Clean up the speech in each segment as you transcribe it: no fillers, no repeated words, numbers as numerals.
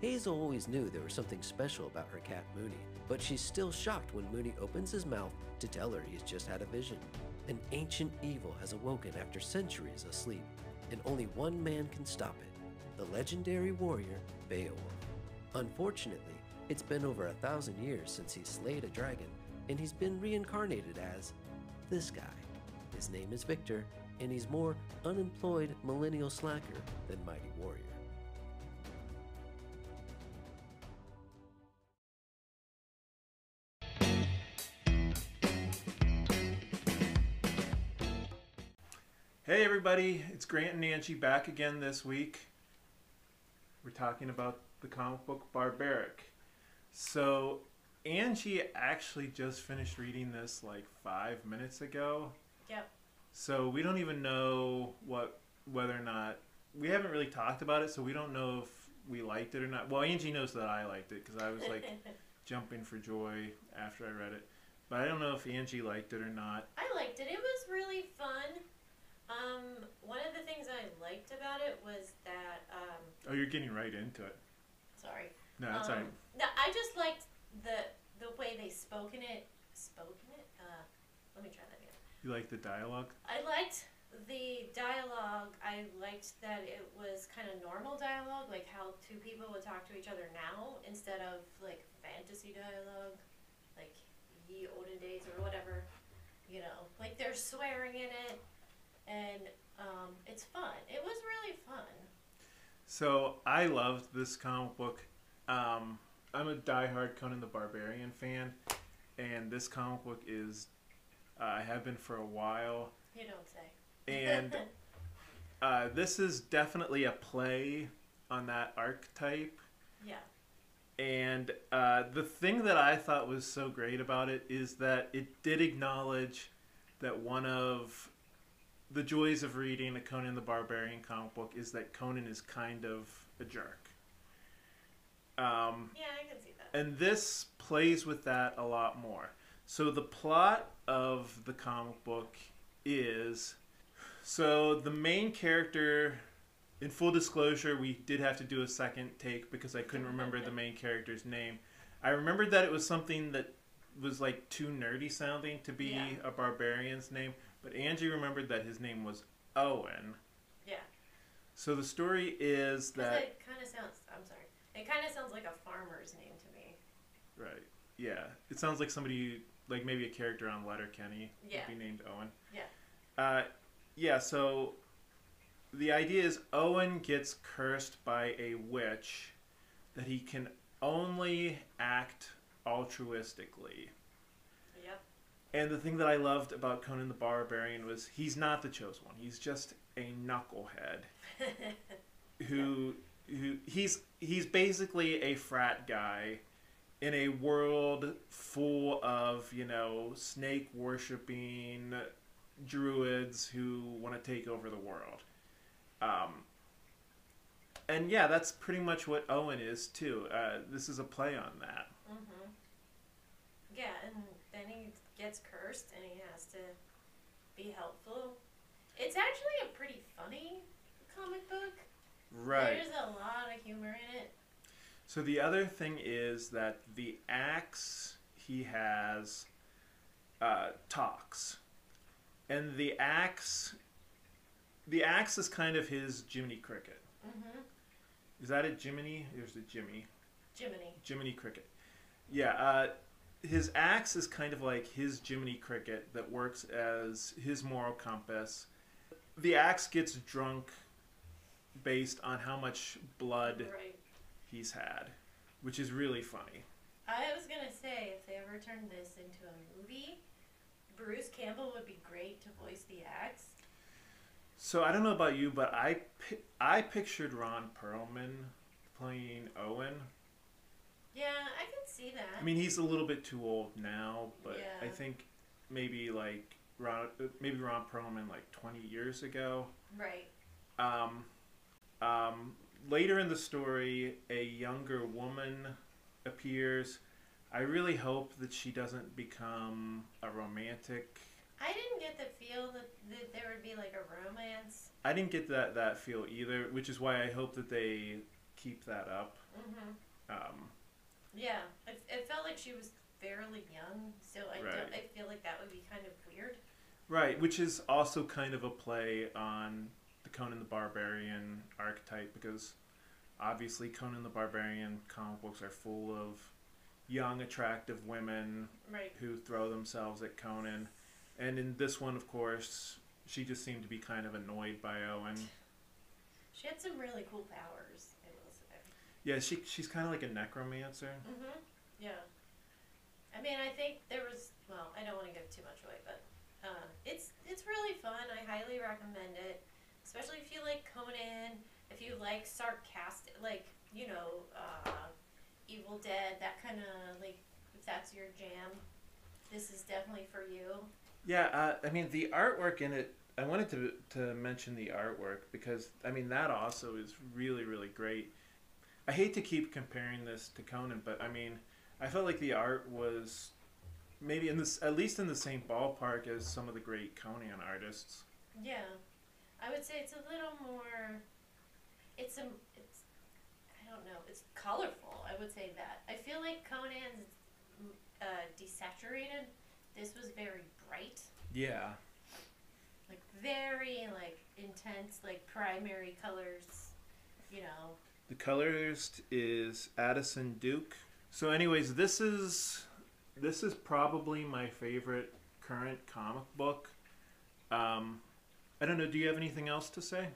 Hazel always knew there was something special about her cat Mooney, but she's still shocked when Mooney opens his mouth to tell her he's just had a vision. An ancient evil has awoken after centuries of sleep, and only one man can stop it, the legendary warrior Beowulf. Unfortunately, it's been over 1,000 years since he slayed a dragon, and he's been reincarnated as this guy. His name is Victor, and he's more unemployed millennial slacker than mighty warrior. Hey everybody, it's Grant and Angi back again this week. We're talking about the comic book Barbaric. So Angi actually just finished reading this like 5 minutes ago. Yep. So we don't even know whether or not, we haven't really talked about it, so we don't know if we liked it or not. Well, Angi knows that I liked it because I was like jumping for joy after I read it. But I don't know if Angi liked it or not. I liked it. It was really fun. One of the things I liked about it was that Oh, you're getting right into it. sorry. No, that's all right. No, I just liked the way they spoken it. Let me try that again. You like the dialogue? I liked the dialogue. I liked that it was kind of normal dialogue, like how two people would talk to each other now instead of like fantasy dialogue, like ye olden days or whatever. You know, like they're swearing in it, and it's fun. It was really fun. So I loved this comic book. I'm a diehard Conan the Barbarian fan, and this comic book is, I have been for a while. You don't say. And this is definitely a play on that archetype. Yeah. And the thing that I thought was so great about it is that it did acknowledge that one of the joys of reading a Conan the Barbarian comic book is that Conan is kind of a jerk. Yeah, I can see that. And this plays with that a lot more. So the plot of the comic book is, so the main character, in full disclosure, we did have to do a second take because I couldn't remember the main character's name. I remembered that it was something that was like too nerdy sounding to be a barbarian's name, but Angi remembered that his name was Owen. Yeah. So the story is that it kind of sounds, I'm sorry, it kind of sounds like a farmer's name to me. right, yeah, it sounds like somebody, like maybe a character on Letterkenny would be named Owen. Yeah. Yeah, so the idea is Owen gets cursed by a witch that he can only act altruistically. Yep. And the thing that I loved about Conan the Barbarian was he's not the chosen one. He's just a knucklehead who he's basically a frat guy in a world full of, you know, snake worshipping druids who want to take over the world. And yeah, that's pretty much what Owen is too. This is a play on that. Mm-hmm. Yeah, and then he gets cursed and he has to be helpful. It's actually a pretty funny comic book. Right. There's a lot of humor in it. So the other thing is that the axe he has talks. And the axe is kind of his Jiminy Cricket. Mm-hmm. Is that it, Jiminy? There's a Jimmy. Jiminy Cricket. Yeah, his axe is kind of like his Jiminy Cricket that works as his moral compass. The axe gets drunk based on how much blood he's had, which is really funny. I was going to say, if they ever turned this into a movie, Bruce Campbell would be great to voice the axe. So I don't know about you, but I pictured Ron Perlman playing Owen. Yeah, I can see that. I mean, he's a little bit too old now, but Yeah. I think maybe like Ron Perlman like 20 years ago. Right. Later in the story, a younger woman appears. I really hope that she doesn't become a romantic. I didn't get the feel that there would be like a romance. I didn't get that feel either, which is why I hope that they keep that up. Yeah, it felt like she was fairly young, so Right. I feel like that would be kind of weird. Right, which is also kind of a play on the Conan the Barbarian archetype, because obviously Conan the Barbarian comic books are full of young, attractive women Right. who throw themselves at Conan. And in this one, of course, she just seemed to be kind of annoyed by Owen. She had some really cool powers, I will say. Yeah, she's kind of like a necromancer. Yeah. I mean, I think there was, well, I don't want to give too much away, but it's really fun. I highly recommend it, especially if you like Conan, if you like sarcastic, like, you know, Evil Dead, that kind of, like, if that's your jam, this is definitely for you. Yeah, I mean, the artwork in it, I wanted to mention the artwork because, I mean, that also is really, really great. I hate to keep comparing this to Conan, but I mean, I felt like the art was maybe in this, at least in the same ballpark as some of the great Conan artists. Yeah. I would say it's a little more, it's I don't know, it's colorful, I would say that. I feel like Conan's desaturated. This was very bright. Yeah. Like very like intense, like primary colors, you know. The colorist is Addison Duke. So anyways, this is probably my favorite current comic book. I don't know, do you have anything else to say?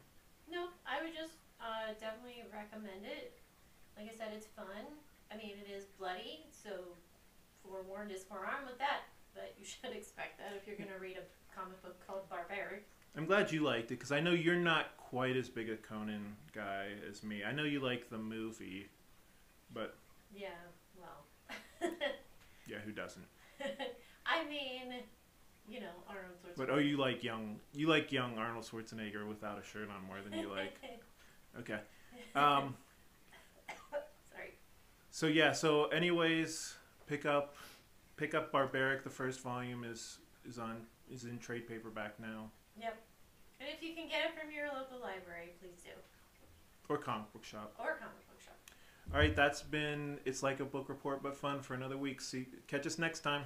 No, I would just definitely recommend it. Like I said, it's fun. I mean, it is bloody, so forewarned is forearmed with that. But you should expect that if you're going to read a comic book called Barbaric. I'm glad you liked it, because I know you're not quite as big a Conan guy as me. I know you like the movie, but... Yeah, well... yeah, who doesn't? I mean, you know, Arnold Schwarzenegger. But oh, you like young Arnold Schwarzenegger without a shirt on more than you like. Okay. Sorry. So yeah. So anyways, pick up Barbaric. The first volume is in trade paperback now. Yep. And if you can get it from your local library, please do. Or comic book shop. Or comic book shop. All right. That's been It's Like a Book Report, but fun for another week. Catch us next time.